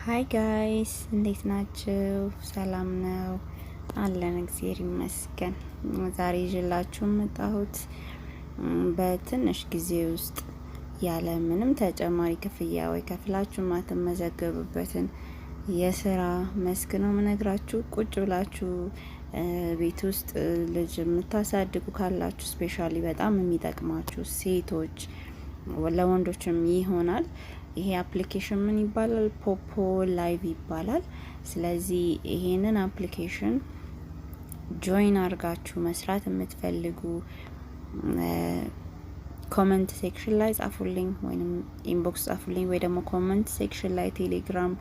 ሃይ ጋይስ እንዴት ናችሁ? ሰላም ነው አለን፣ እግዚአብሔር ይመስገን። ዛሬ ይዤላችሁ መጣሁት በትንሽ ጊዜ ውስጥ ያለ ምንም ተጨማሪ ክፍያ ወይ ከፍላችሁ ማትመዘገቡበትን የስራ መስክ ነው የምነግራችሁ። ቁጭ ብላችሁ ቤት ውስጥ ልጅ የምታሳድጉ ካላችሁ ስፔሻሊ በጣም የሚጠቅማችሁ ሴቶች፣ ለወንዶችም ይሆናል። ይሄ አፕሊኬሽን ምን ይባላል? ፖፖ ላይቭ ይባላል። ስለዚህ ይሄንን አፕሊኬሽን ጆይን አድርጋችሁ መስራት የምትፈልጉ ኮመንት ሴክሽን ላይ ጻፉልኝ፣ ወይንም ኢንቦክስ ጻፉልኝ፣ ወይ ደግሞ ኮመንት ሴክሽን ላይ ቴሌግራም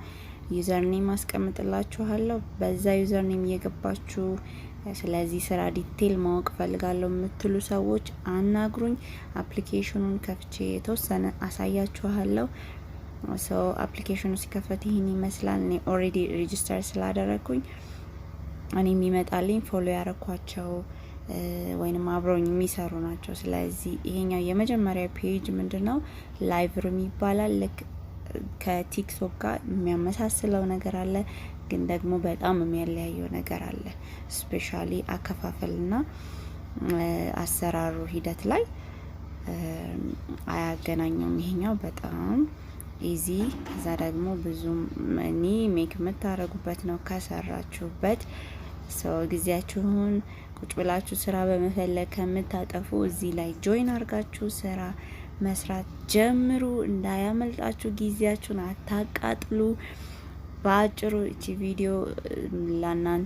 ዩዘርኔም አስቀምጥላችኋለሁ። በዛ ዩዘርኔም እየገባችሁ ስለዚህ ስራ ዲቴል ማወቅ ፈልጋለሁ የምትሉ ሰዎች አናግሩኝ። አፕሊኬሽኑን ከፍቼ የተወሰነ አሳያችኋለሁ። ሶ አፕሊኬሽኑ ሲከፈት ይህን ይመስላል። እኔ ኦሬዲ ሬጂስተር ስላደረኩኝ እኔ የሚመጣልኝ ፎሎ ያረኳቸው ወይንም አብረውኝ የሚሰሩ ናቸው። ስለዚህ ይሄኛው የመጀመሪያ ፔጅ ምንድነው? ላይቭ ሩም ይባላል። ልክ ከቲክቶክ ጋር የሚያመሳስለው ነገር አለ፣ ግን ደግሞ በጣም የሚያለያየው ነገር አለ። ስፔሻሊ አከፋፈልና አሰራሩ ሂደት ላይ አያገናኘውም። ይሄኛው በጣም ኢዚ፣ ከዛ ደግሞ ብዙም መኒ ሜክ የምታደርጉበት ነው ከሰራችሁበት። ሰው ጊዜያችሁን ቁጭ ብላችሁ ስራ በመፈለግ ከምታጠፉ እዚህ ላይ ጆይን አድርጋችሁ ስራ መስራት ጀምሩ። እንዳያመልጣችሁ፣ ጊዜያችሁን አታቃጥሉ። በአጭሩ እቺ ቪዲዮ ለእናንተ